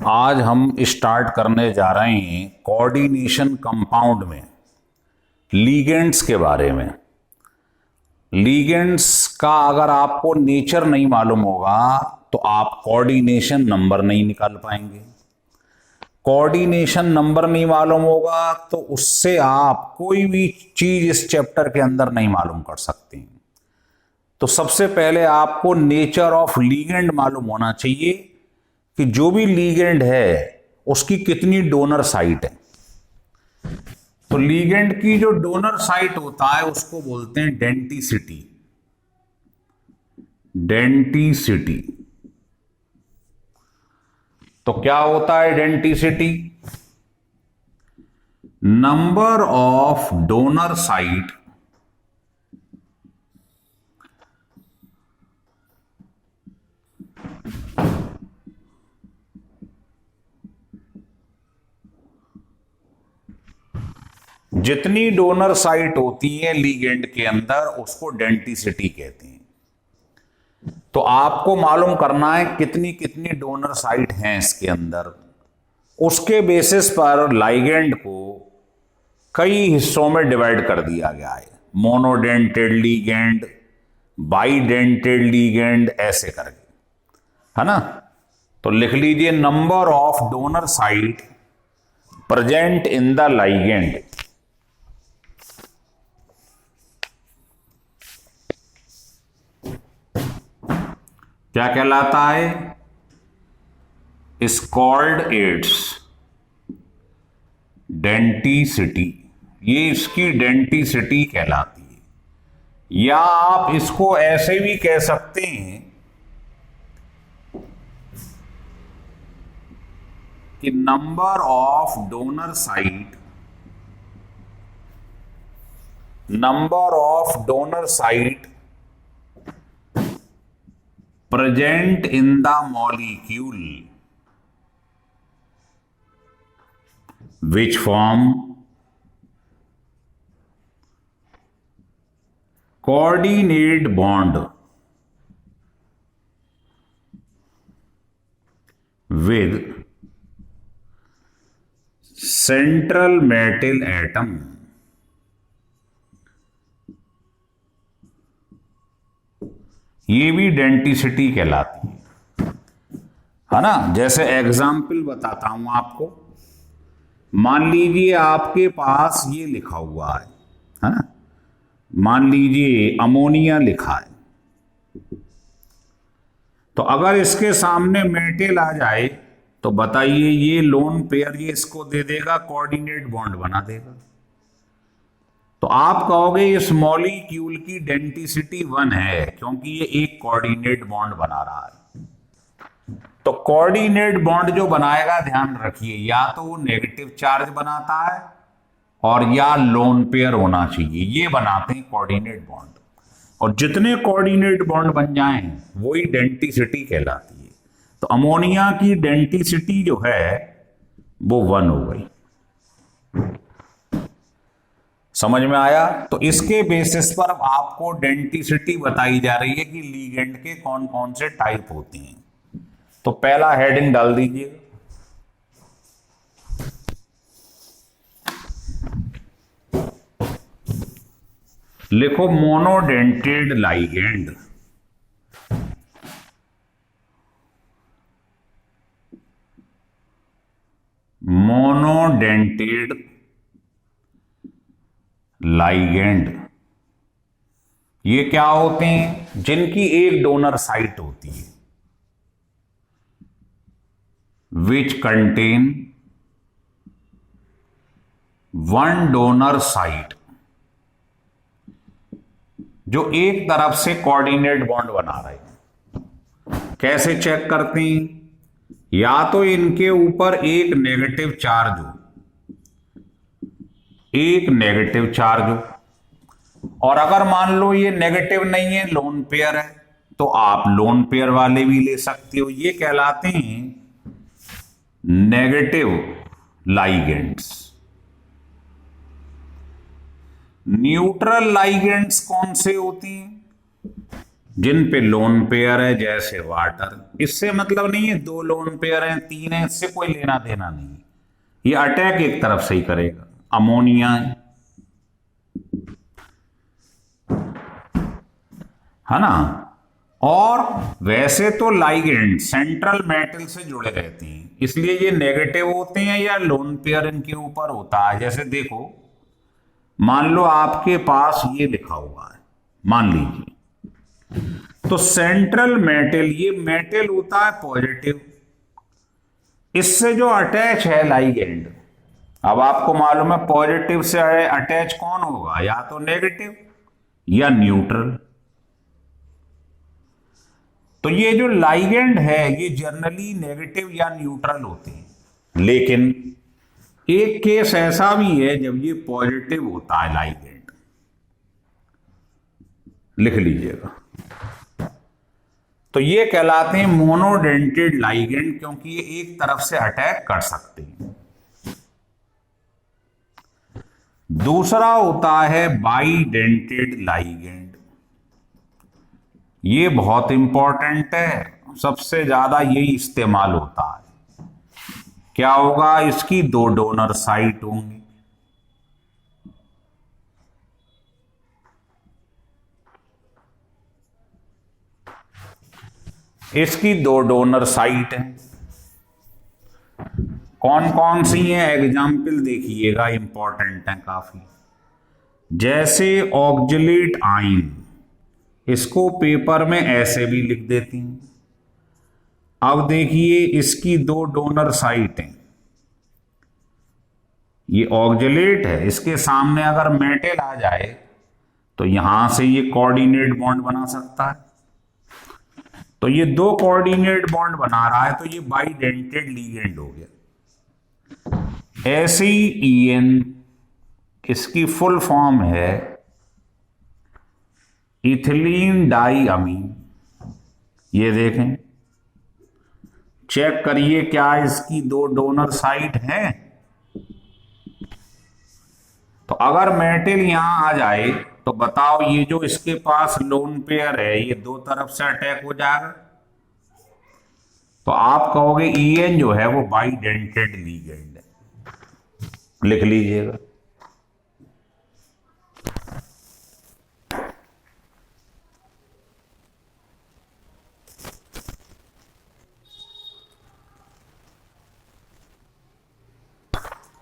आज हम स्टार्ट करने जा रहे हैं कोऑर्डिनेशन कंपाउंड में लीगेंड्स के बारे में। लीगेंड्स का अगर आपको नेचर नहीं मालूम होगा तो आप कोऑर्डिनेशन नंबर नहीं निकाल पाएंगे। कोऑर्डिनेशन नंबर नहीं मालूम होगा तो उससे आप कोई भी चीज इस चैप्टर के अंदर नहीं मालूम कर सकते। तो सबसे पहले आपको नेचर ऑफ लीगेंड मालूम होना चाहिए कि जो भी लीगेंड है उसकी कितनी डोनर साइट है। तो लीगेंड की जो डोनर साइट होता है उसको बोलते हैं डेंटिसिटी। डेंटिसिटी तो क्या होता है denticity? Number of donor site जितनी डोनर साइट होती है लीगेंड के अंदर उसको डेंटिसिटी कहते हैं। तो आपको मालूम करना है कितनी कितनी डोनर साइट हैं इसके अंदर। उसके बेसिस पर लाइगेंड को कई हिस्सों में डिवाइड कर दिया गया है। मोनोडेंटेड लीगेंड, बाइडेंटेड लीगेंड, ऐसे करके, है ना। तो लिख लीजिए number of donor site present in the ligand क्या कहलाता है? Is called its denticity. ये इसकी डेंटिसिटी कहलाती है। या आप इसको ऐसे भी कह सकते हैं कि number of donor site, number of donor site present in the molecule which form coordinate bond with central metal atom ये भी डेंटिसिटी कहलाती है ना। जैसे एग्जाम्पल बताता हूं आपको। मान लीजिए आपके पास ये लिखा हुआ है ना, मान लीजिए अमोनिया लिखा है। तो अगर इसके सामने मेटल आ जाए तो बताइए ये लोन पेयर ये इसको दे देगा, कोऑर्डिनेट बॉन्ड बना देगा। तो आप कहोगे इस मॉलिक्यूल की डेंटिसिटी 1 है क्योंकि ये एक कोऑर्डिनेट बॉन्ड बना रहा है। तो कोऑर्डिनेट बॉन्ड जो बनाएगा, ध्यान रखिए, या तो वो नेगेटिव चार्ज बनाता है और या लोन पेयर होना चाहिए, ये बनाते हैं कोऑर्डिनेट बॉन्ड। और जितने कोऑर्डिनेट बॉन्ड बन जाएं वही डेंटिसिटी कहलाती है। तो अमोनिया की डेंटिसिटी जो है वो 1 हो गई। समझ में आया? तो इसके बेसिस पर अब आपको डेंटिसिटी बताई जा रही है कि लीगेंड के कौन कौन से टाइप होती हैं। तो पहला हेडिंग डाल दीजिए, लिखो मोनोडेंटेड लाइगेंड। मोनोडेंटेड लाइगेंड ये क्या होते हैं? जिनकी एक डोनर साइट होती है। विच कंटेन 1 डोनर साइट, जो एक तरफ से कोऑर्डिनेट बॉन्ड बना रहे हैं। कैसे चेक करते हैं? या तो इनके ऊपर एक नेगेटिव चार्ज हो, एक नेगेटिव चार्ज हो, और अगर मान लो ये नेगेटिव नहीं है, लोन पेयर है, तो आप लोन पेयर वाले भी ले सकते हो। ये कहलाते हैं नेगेटिव लाइगेंड्स। न्यूट्रल लाइगेंड्स कौन से होती हैं? जिन पे लोन पेयर है, जैसे वाटर। इससे मतलब नहीं है दो लोन पेयर हैं, तीन है, इससे कोई लेना देना नहीं है। ये अटैक एक तरफ से ही करेगा। अमोनिया है ना। और वैसे तो लाइगेंड सेंट्रल मेटल से जुड़े रहते हैं, इसलिए ये नेगेटिव होते हैं या लोन पेयर इनके ऊपर होता है। जैसे देखो, मान लो आपके पास ये लिखा हुआ है, मान लीजिए, तो सेंट्रल मेटल, ये मेटल होता है पॉजिटिव, इससे जो अटैच है लाइगेंड। अब आपको मालूम है पॉजिटिव से अटैच कौन होगा, या तो नेगेटिव या न्यूट्रल। तो ये जो लाइगेंड है ये जनरली नेगेटिव या न्यूट्रल होते हैं, लेकिन एक केस ऐसा भी है जब ये पॉजिटिव होता है लाइगेंड, लिख लीजिएगा। तो ये कहलाते हैं मोनोडेंटेड लाइगेंड, क्योंकि ये एक तरफ से अटैक कर सकते हैं। दूसरा होता है बाइडेंटेड लाइगेंड। ये बहुत इंपॉर्टेंट है, सबसे ज्यादा यही इस्तेमाल होता है। क्या होगा, इसकी दो डोनर साइट होंगी। इसकी दो डोनर साइट हैं। कौन कौन सी हैं, एग्जाम्पल देखिएगा, इंपॉर्टेंट है काफी। जैसे ऑक्जेलेट आयन, इसको पेपर में ऐसे भी लिख देती हैं। अब देखिए, इसकी दो डोनर साइट हैं। ये ऑक्जेलेट है, इसके सामने अगर मेटल आ जाए तो यहां से ये कोऑर्डिनेट बॉन्ड बना सकता है। तो ये दो कोऑर्डिनेट बॉन्ड बना रहा है, तो ये बाइडेंटेड लिगेंड हो गया। SEN, इसकी फुल फॉर्म है इथिलीन डाई अमीन। ये देखें, चेक करिए क्या इसकी दो डोनर साइट हैं। तो अगर मेटल यहां आ जाए तो बताओ, ये जो इसके पास लोन पेयर है ये दो तरफ से अटैक हो जाएगा। तो आप कहोगे EN जो है वो बाइडेंटेड लिगेंड है, लिख लीजिएगा।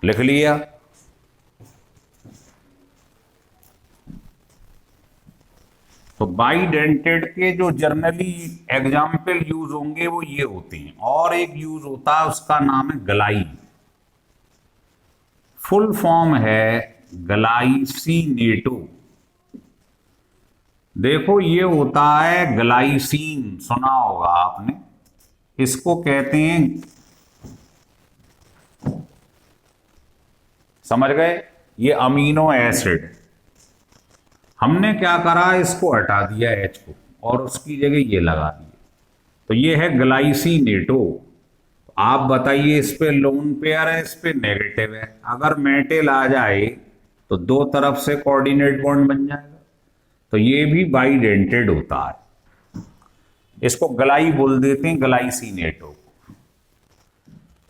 लिख लिया। तो बाइडेंटेड के जो जनरली एग्जाम्पल यूज होंगे वो ये होते हैं। और एक यूज होता है, उसका नाम है गलाई। फुल फॉर्म है ग्लाइसिनेटो। देखो, ये होता है ग्लाइसिन, सुना होगा आपने। इसको कहते हैं, समझ गए, ये अमीनो एसिड। हमने क्या करा, इसको हटा दिया H को और उसकी जगह ये लगा दिया, तो ये है ग्लाइसिनेटो। आप बताइए, इस पे लोन पेयर है, इस पे नेगेटिव है। अगर मेटल आ जाए तो दो तरफ से कोऑर्डिनेट बॉन्ड बन जाएगा, तो ये भी बाइडेंटेड होता है। इसको गलाई बोल देते हैं, ग्लाइसिनेटो।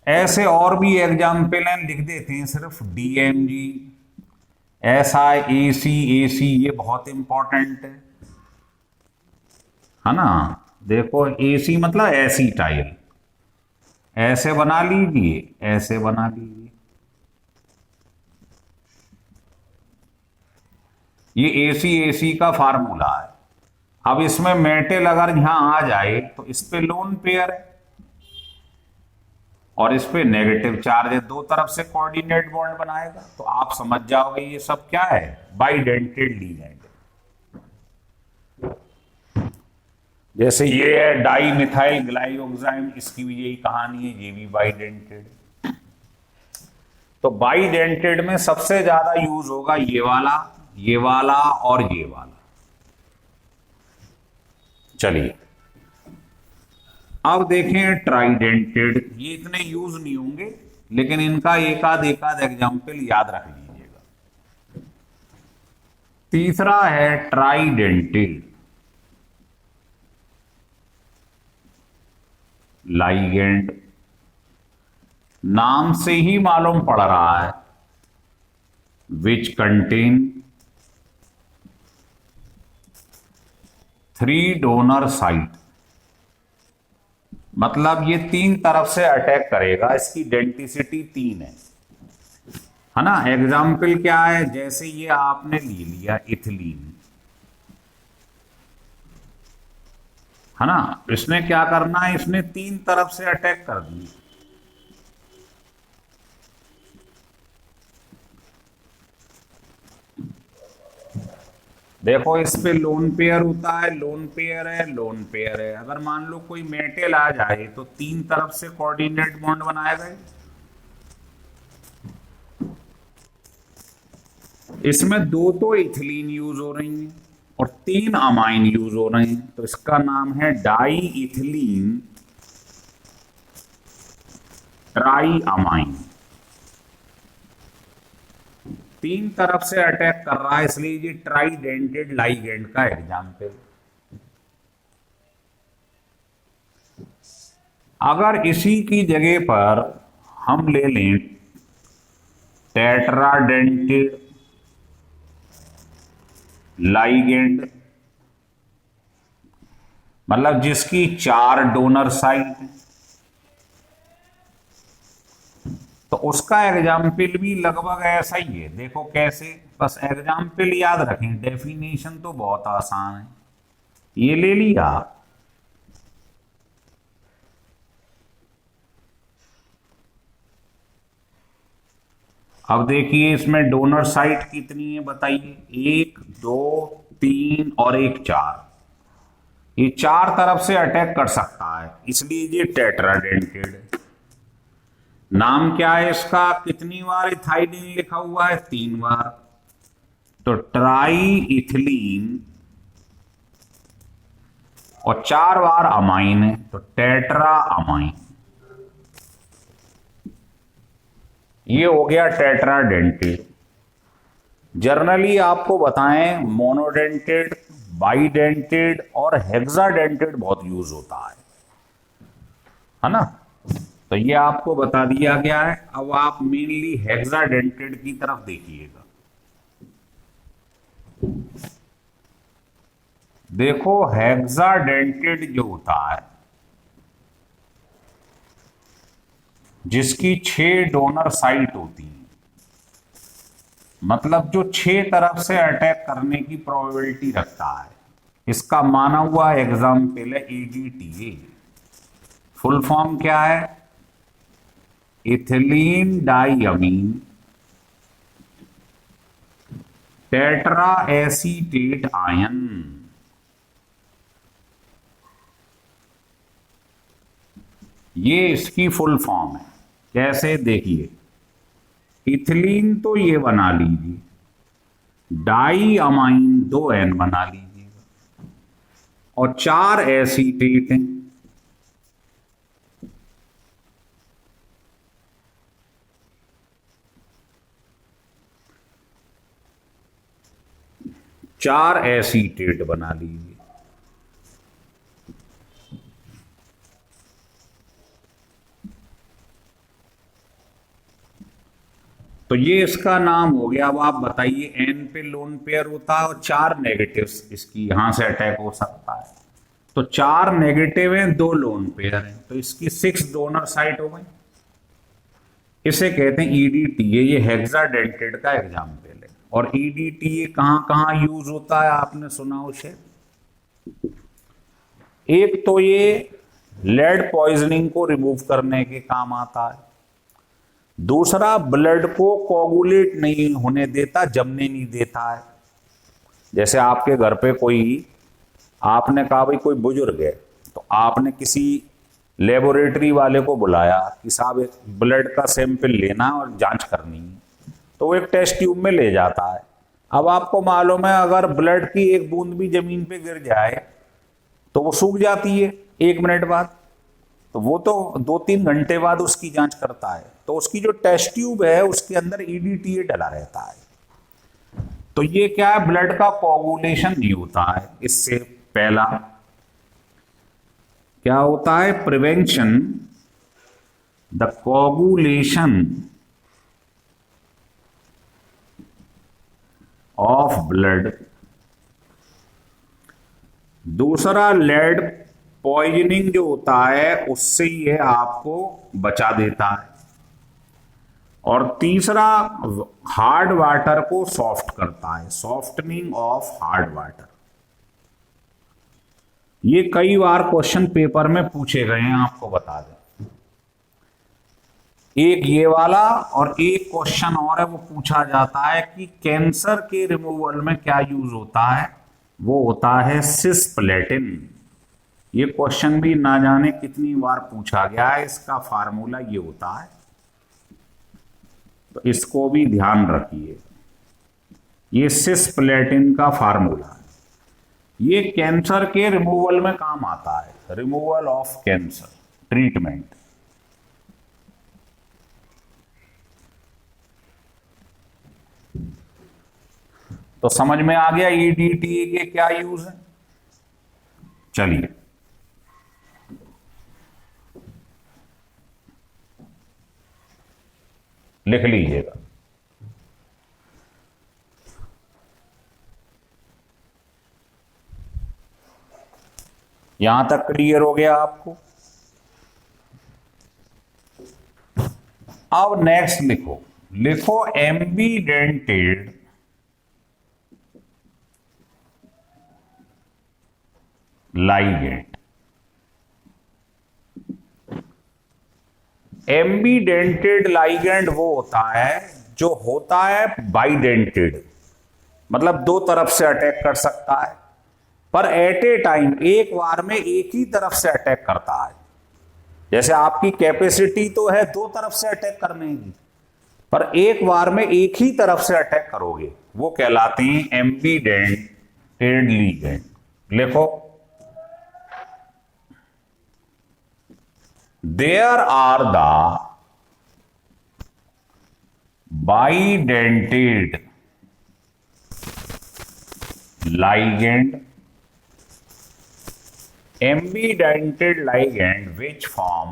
ऐसे और भी एग्जाम्पल हैं, लिख देते हैं सिर्फ DMG, SiAC, ये बहुत इंपॉर्टेंट है ना। देखो, AC मतलब एसीटाइल, ऐसे बना लीजिए, ऐसे बना लीजिए। ये ACAC का फार्मूला है। अब इसमें मेटल अगर यहां आ जाए तो इस पे लोन पेयर है और इस पे नेगेटिव चार्ज है, दो तरफ से कोऑर्डिनेट बॉन्ड बनाएगा। तो आप समझ जाओगे ये सब क्या है, बाइडेंटेड लिगेंड। जैसे ये है डाई मिथाइल ग्लाइओक्साइड, इसकी भी यही कहानी है, ये भी बाइडेंटेड। तो बाइडेंटेड में सबसे ज्यादा यूज होगा ये वाला, ये वाला और ये वाला। चलिए अब देखें ट्राइडेंटेड। ये इतने यूज नहीं होंगे, लेकिन इनका एक आध एग्जाम्पल याद रख लीजिएगा। तीसरा है ट्राइडेंटेड। लाइगेंड, नाम से ही मालूम पड़ रहा है, विच कंटेन 3 डोनर साइट, मतलब ये 3 तरफ से अटैक करेगा, इसकी डेंटिसिटी 3 है ना। एग्जाम्पल क्या है, जैसे ये आपने ले लिया इथिलीन, है ना, इसने क्या करना है, इसने 3 तरफ से अटैक कर दी। देखो इस पे लोन पेयर होता है, लोन पेयर है, लोन पेयर है। अगर मान लो कोई मेटल आ जाए तो 3 तरफ से कोऑर्डिनेट बॉन्ड बनाएगा। इसमें 2 तो इथिलीन यूज हो रही हैं और 3 अमाइन यूज हो रहे हैं, तो इसका नाम है डाई इथिलीन ट्राई अमाइन। 3 तरफ से अटैक कर रहा है, इसलिए ये ट्राइडेंटेड लाइगेंड का एग्जाम्पल। अगर इसी की जगह पर हम ले लें टेट्राडेंटेड लाइगेंड, मतलब जिसकी 4 डोनर साइट है, तो उसका एग्जाम्पल भी लगभग ऐसा ही है। देखो कैसे, बस एग्जाम्पल याद रखें, डेफिनेशन तो बहुत आसान है। ये ले लिया, अब देखिए इसमें डोनर साइट कितनी है बताइए, 1 2 3 और 1 4। ये 4 तरफ से अटैक कर सकता है, इसलिए ये टेट्राडेंटेड है। नाम क्या है इसका, कितनी बार इथाइलिन लिखा हुआ है, 3 बार, तो ट्राई इथिलीन, और 4 बार अमाइन है तो टेट्रा अमाइन। ये हो गया टेट्राडेंटेड। जर्नली आपको बताएं मोनोडेंटेड, बाइडेंटेड और हेक्साडेंटेड बहुत यूज होता है ना। तो ये आपको बता दिया गया है। अब आप मेनली हेक्साडेंटेड की तरफ देखिएगा। देखो हेक्साडेंटेड जो होता है, जिसकी 6 डोनर साइट होती है, मतलब जो 6 तरफ से अटैक करने की प्रोबेबिलिटी रखता है, इसका माना हुआ एग्जाम्पल है EDTA। फुल फॉर्म क्या है, इथिलीन डाइअमीन टेट्रा एसीटेट आयन। ये इसकी फुल फॉर्म है। कैसे, देखिए इथिलीन तो ये बना लीजिए, डाई अमाइन 2N बना लीजिएगा, और 4 एसीटेट हैं, चार एसीटेट बना लीजिए। तो ये इसका नाम हो गया। अब आप बताइए, N पे लोन पेयर होता है और 4 नेगेटिव्स इसकी यहां से अटैक हो सकता है, तो 4 नेगेटिव हैं, 2 लोन पेयर हैं, तो इसकी 6 डोनर साइट हो गई। इसे कहते हैं EDTA। ये हेक्साडेंटेड का एग्जाम्पल है। और EDTA कहां कहां यूज होता है आपने सुना उसे। एक तो ये लेड पॉइजनिंग को रिमूव करने के काम आता है, दूसरा ब्लड को कोगुलेट नहीं होने देता, जमने नहीं देता है। जैसे आपके घर पे कोई, आपने कहा भाई कोई बुजुर्ग है, तो आपने किसी लेबोरेटरी वाले को बुलाया कि साहब एक ब्लड का सैंपल लेना और जांच करनी है, तो वो एक टेस्ट ट्यूब में ले जाता है। अब आपको मालूम है अगर ब्लड की एक बूंद भी जमीन पे गिर जाए तो वो सूख जाती है 1 मिनट बाद, तो वो तो 2-3 घंटे बाद उसकी जांच करता है। तो उसकी जो टेस्ट ट्यूब है उसके अंदर EDTA डला रहता है। तो ये क्या है, ब्लड का कोगुलेशन नहीं होता है। इससे पहला क्या होता है? Prevention the coagulation of blood. दूसरा, लेड पॉइजनिंग जो होता है उससे ये आपको बचा देता है। और तीसरा, हार्ड वाटर को सॉफ्ट करता है, सॉफ्टनिंग ऑफ हार्ड वाटर। ये कई बार क्वेश्चन पेपर में पूछे गए हैं, आपको बता दें। एक ये वाला और एक क्वेश्चन और है, वो पूछा जाता है कि कैंसर के रिमूवल में क्या यूज होता है? वो होता है सिस्प्लेटिन। ये क्वेश्चन भी ना जाने कितनी बार पूछा गया है, इसका फार्मूला ये होता है, तो इसको भी ध्यान रखिए। ये सिस्प्लेटिन का फार्मूला है, ये कैंसर के रिमूवल में काम आता है, रिमूवल ऑफ कैंसर ट्रीटमेंट। तो समझ में आ गया ईडीटीए के क्या यूज है। चलिए, लिख लीजिएगा। यहां तक क्लियर हो गया आपको? अब नेक्स्ट लिखो, लिखो एम्बीडेंटेड लाइगेंड। एम्बीडेंटेड लाइगेंड वो होता है जो होता है बाइडेंटेड, मतलब दो तरफ से अटैक कर सकता है, पर एट ए टाइम, एक बार में एक ही तरफ से अटैक करता है। जैसे आपकी कैपेसिटी तो है दो तरफ से अटैक करने की, पर एक बार में एक ही तरफ से अटैक करोगे, वो कहलाते हैं एम्बीडेंटेड लिगेंड। लिखो, there are the bidentate ligand, ambidentate ligand which form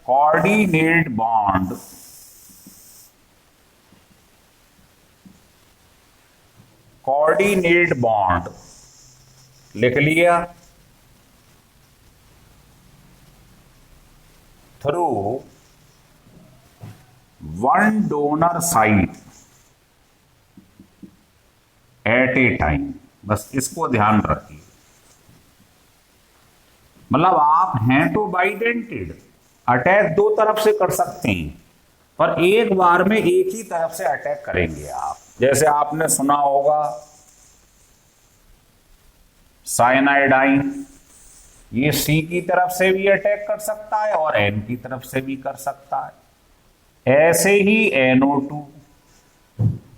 coordinate bond लिख लिया, through one donor site at a time. बस इसको ध्यान रखिए, मतलब आप हैं तो बाइडेंटेड, अटैक दो तरफ से कर सकते हैं, पर एक बार में एक ही तरफ से अटैक करेंगे आप। जैसे आपने सुना होगा साइनाइडाइन, ये सी की तरफ से भी अटैक कर सकता है और एन की तरफ से भी कर सकता है। ऐसे ही NO2,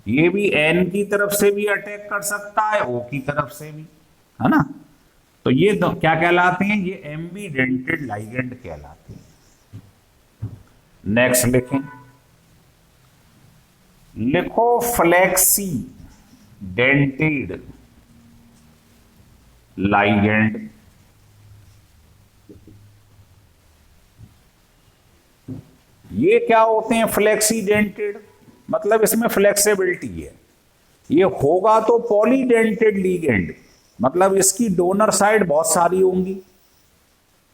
ये भी N की तरफ से भी अटैक कर सकता है, O की तरफ से भी, है ना। तो ये तो क्या कहलाते हैं? ये एम्बीडेंटेड लाइगेंड कहलाते हैं। नेक्स्ट लिखें, लिखो फ्लेक्सी डेंटेड लाइगेंड। ये क्या होते हैं फ्लेक्सीडेंटेड? मतलब इसमें फ्लेक्सिबिलिटी है, ये होगा तो पॉलीडेंटेड लिगेंड, मतलब इसकी डोनर साइड बहुत सारी होंगी,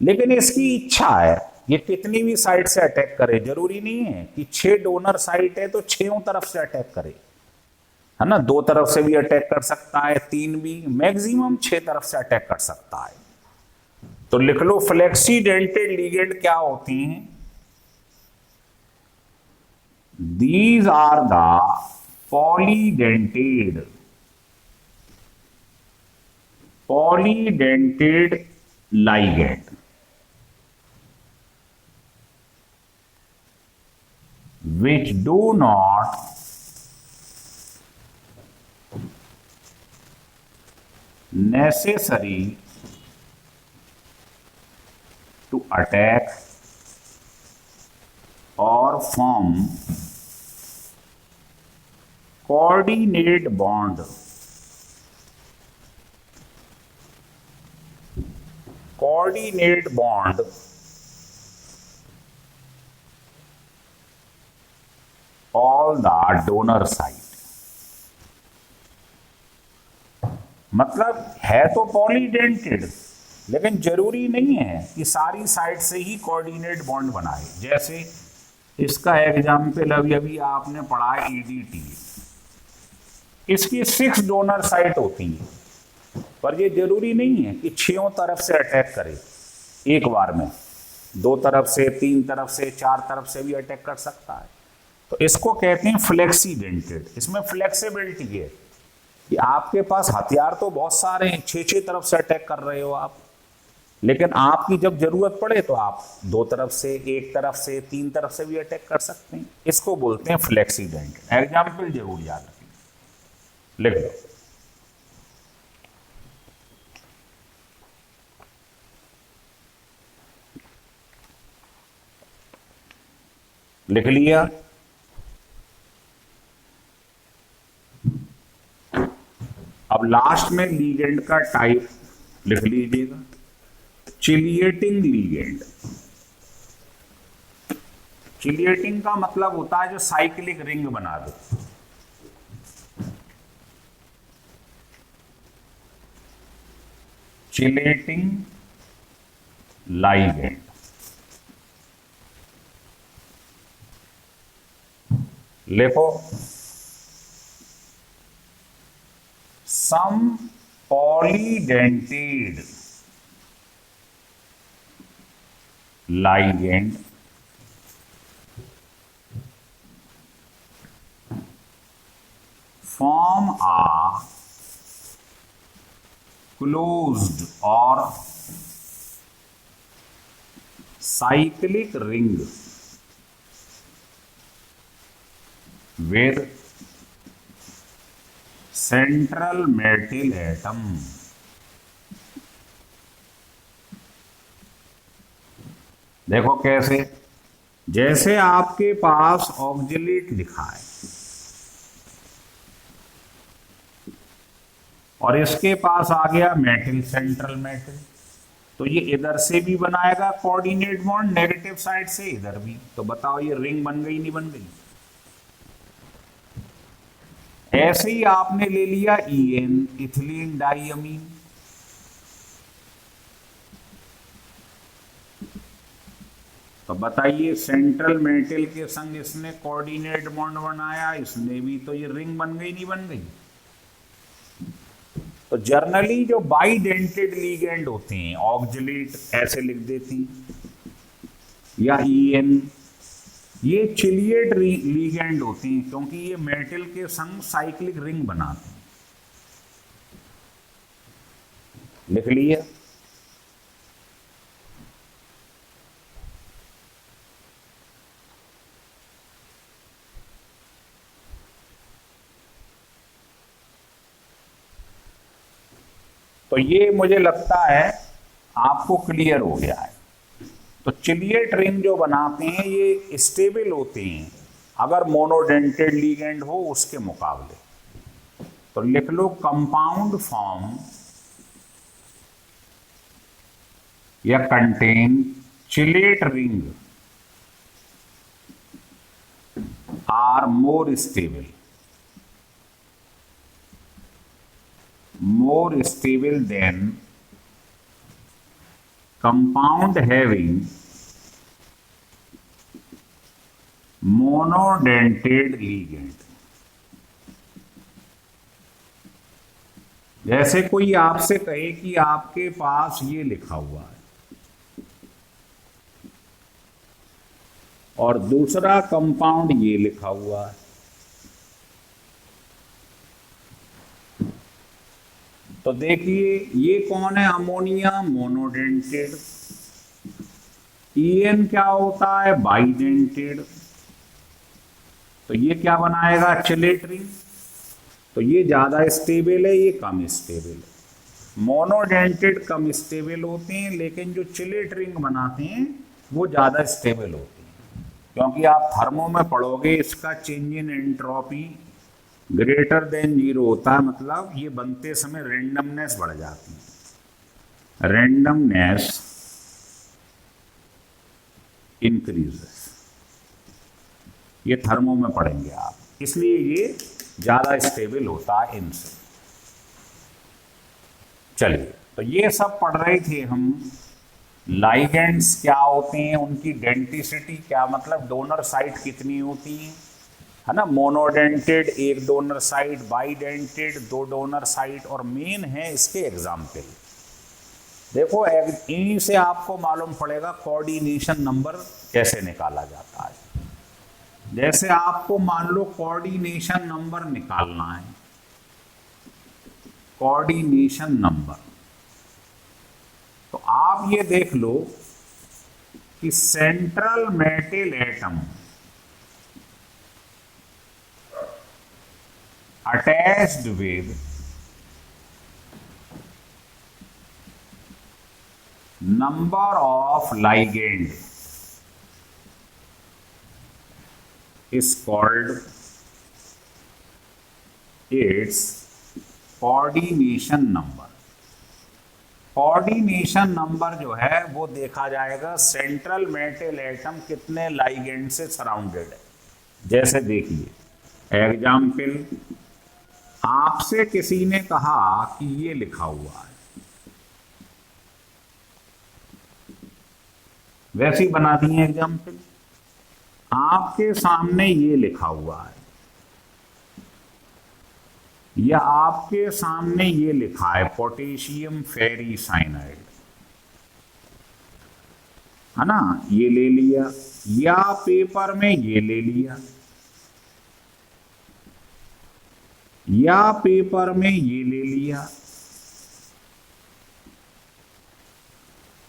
लेकिन इसकी इच्छा है ये कितनी भी साइड से अटैक करे। जरूरी नहीं है कि 6 डोनर साइड है तो 6 तरफ से अटैक करे, है ना। 2 तरफ से भी अटैक कर सकता है, 3 भी, मैक्सिमम 6 तरफ से अटैक कर सकता है। तो लिख लो फ्लेक्सीडेंटेड लिगेंड क्या होती हैं? These are the polydentate ligand which do not necessary to attack or form coordinate bond coordinate bond all the donor side. मतलब है तो पॉलीडेंटेड, लेकिन जरूरी नहीं है कि सारी साइड से ही कोऑर्डिनेट बॉन्ड बनाए। जैसे इसका एग्जाम्पल अभी अभी आपने पढ़ा है ईडीटी, इसकी 6 डोनर साइट होती हैं, पर ये जरूरी नहीं है कि 6 तरफ से अटैक करे एक बार में, 2 तरफ से, 3 तरफ से, 4 तरफ से भी अटैक कर सकता है। तो इसको कहते हैं फ्लेक्सीडेंटेड। इसमें फ्लेक्सिबिलिटी है कि आपके पास हथियार तो बहुत सारे हैं, 6 तरफ से अटैक कर रहे हो आप, लेकिन आपकी जब जरूरत पड़े तो आप 2 तरफ से, 1 तरफ से, 3 तरफ से भी अटैक कर सकते हैं। इसको बोलते हैं फ्लेक्सीडेंटेड। एग्जाम्पल जरूर याद रखिए, लिख लो। लिख लिया? अब लास्ट में लीगेंड का टाइप लिख लीजिएगा, चिलिएटिंग लीगेंड। चिलिएटिंग का मतलब होता है जो साइक्लिक रिंग बना दे। Chelating ligand. लिखो, some polydentate ligand form a closed or cyclic ring with central metal atom. देखो कैसे, जैसे आपके पास ऑक्जेलेट लिखा है और इसके पास आ गया मेटल, सेंट्रल मेटल, तो ये इधर से भी बनाएगा कोऑर्डिनेट बॉन्ड नेगेटिव साइड से, इधर भी। तो बताओ ये रिंग बन गई नहीं बन गई? ऐसे ही आपने ले लिया EN, इथिलीन डाइअमीन। तो बताइए सेंट्रल मेटल के संग इसने कोऑर्डिनेट बॉन्ड बनाया, इसने भी, तो ये रिंग बन गई नहीं बन गई? तो जर्नली जो बाइडेंटेड लीगेंड होते हैं, ऑक्जेलेट ऐसे लिख देते हैं, या EN, ये चिलिएट लीगेंड होते हैं क्योंकि ये मेटल के संग साइक्लिक रिंग बनाते हैं। लिख लिया? तो ये मुझे लगता है आपको क्लियर हो गया है। तो चिलिएट रिंग जो बनाते हैं ये स्टेबल होते हैं अगर मोनोडेंटेड लीगेंड हो उसके मुकाबले। तो लिख लो, कंपाउंड फॉर्म या contain chelate ring are more stable than compound having monodentate ligand। जैसे कोई आपसे कहे कि आपके पास ये लिखा हुआ है और दूसरा कंपाउंड ये लिखा हुआ है, तो देखिए ये कौन है? Ammonia, monodentate. EN क्या होता है? बाइडेंटेड। तो ये क्या बनाएगा? Chelate ring. तो ये ज्यादा स्टेबल है, ये कम स्टेबल है। मोनोडेंटेड कम स्टेबल होते हैं, लेकिन जो चिलेट रिंग बनाते हैं वो ज्यादा स्टेबल होते हैं, क्योंकि आप थर्मो में पढ़ोगे इसका change in entropy greater than 0 होता है, मतलब ये बनते समय रेंडमनेस बढ़ जाती है। randomness increases। ये थर्मो में पढ़ेंगे आप, इसलिए ये ज्यादा स्टेबल होता है इनसे। चलिए, तो ये सब पढ़ रहे थे हम। लाइगेंड्स क्या होते हैं, उनकी डेंटिसिटी क्या, मतलब डोनर साइट कितनी होती है ना। मोनोडेंटेड एक डोनर साइट, बाईडेंटेड दो डोनर साइट, और मेन है इसके एग्जाम्पल। देखो इन्हीं से आपको मालूम पड़ेगा कोऑर्डिनेशन नंबर कैसे निकाला जाता है। जैसे आपको मान लो कोऑर्डिनेशन नंबर निकालना है, कोऑर्डिनेशन नंबर, तो आप ये देख लो कि central metal atom attached with number of ligand is called its coordination number। Coordination number जो है वो देखा जाएगा सेंट्रल मेटल एटम कितने लाइगेंड से सराउंडेड है। जैसे देखिए एग्जाम्पल, आपसे किसी ने कहा कि ये लिखा हुआ है, वैसे ही बना दिए एग्जाम्पल। आपके सामने ये लिखा हुआ है, या आपके सामने ये लिखा है पोटेशियम फेरी साइनाइड, है ना, ये ले लिया, या पेपर में ये ले लिया, या पेपर में ये ले लिया,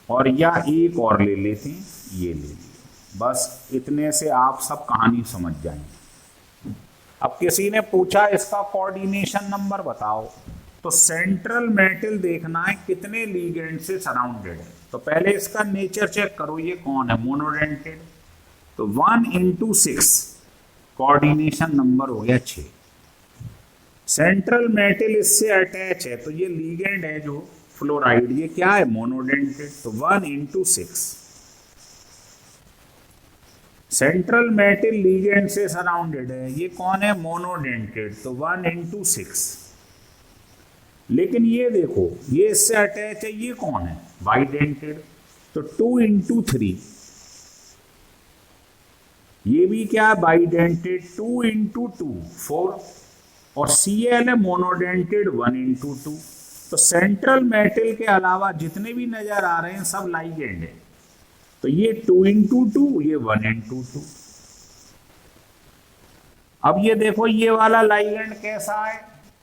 और या एक और ले लेते हैं, ये ले लिया। बस इतने से आप सब कहानी समझ जाएंगे। अब किसी ने पूछा इसका कोऑर्डिनेशन नंबर बताओ, तो सेंट्रल मेटल देखना है कितने लिगेंड से सराउंडेड है। तो पहले इसका नेचर चेक करो, ये कौन है, मोनोडेंटेड, तो 1 × 6 कोऑर्डिनेशन नंबर हो गया 6। सेंट्रल मेटल इससे अटैच है, तो ये लिगेंड है जो फ्लोराइड, ये क्या है, मोनोडेंटेड, तो 1 × 6। सेंट्रल मेटल लिगेंड से सराउंडेड है, ये कौन है, मोनोडेंटेड, तो 1 × 6। लेकिन ये देखो ये इससे अटैच है, ये कौन है, बाईडेंटेड, तो 2 × 3। ये भी क्या है, बाईडेंटेड, 2 × 2 4, और Cl है मोनोडेंटेड 1 × 2। तो सेंट्रल मेटल के अलावा जितने भी नजर आ रहे हैं सब लाइगेंड है। तो ये 2 × 2, ये 1 × 2। अब ये देखो ये वाला लाइगेंड कैसा है,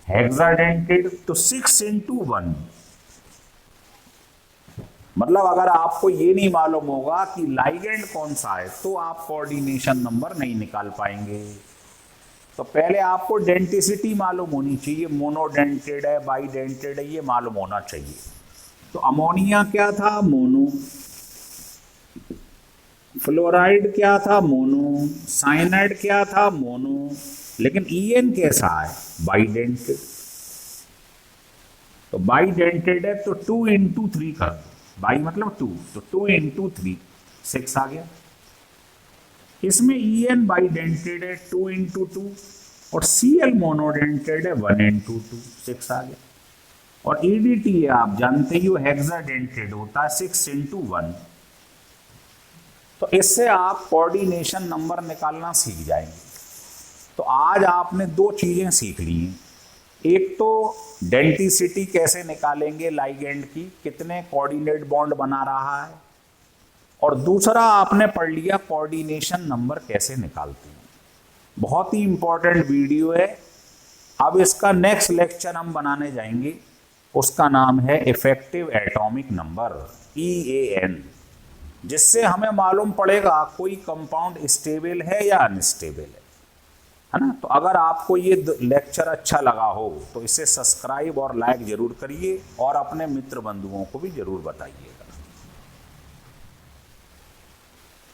हेक्साडेंटेड, तो 6 × 1। मतलब अगर आपको ये नहीं मालूम होगा कि लाइगेंड कौन सा है, तो आप कोऑर्डिनेशन नंबर नहीं निकाल पाएंगे। तो पहले आपको डेंटिसिटी मालूम होनी चाहिए, मोनोडेंटेड है, बाईडेंटेड है, ये मालूम होना चाहिए। तो अमोनिया क्या था, मोनो, फ्लोराइड क्या था, मोनो, साइनाइड क्या था, मोनो, लेकिन EN कैसा है, बाईडेंटेड। तो बाईडेंटेड है तो 2 × 3 कर दो, बाई मतलब 2, तो 2 × 3 6 आ गया। इसमें EN बाईडेंटेड है 2 × 2, और Cl मोनोडेंटेड है 1 × 2 6 आ गया। और EDT है, आप जानते ही हो, हेक्साडेंटेड होता है 6 × 1। तो इससे आप कोऑर्डिनेशन नंबर निकालना सीख जाएंगे। तो आज आपने 2 चीजें सीख ली हैं, एक तो डेंटिसिटी कैसे निकालेंगे लाइगेंड की, कितने कोऑर्डिनेट बॉन्ड बना रहा है, और दूसरा आपने पढ़ लिया कोऑर्डिनेशन नंबर कैसे निकालते हैं। बहुत ही इंपॉर्टेंट वीडियो है। अब इसका नेक्स्ट लेक्चर हम बनाने जाएंगे, उसका नाम है इफेक्टिव एटॉमिक नंबर, EAN, जिससे हमें मालूम पड़ेगा कोई कंपाउंड स्टेबल है या अनस्टेबल है ना। तो अगर आपको ये लेक्चर अच्छा लगा हो तो इसे सब्सक्राइब और लाइक जरूर करिए, और अपने मित्र बंधुओं को भी जरूर बताइए।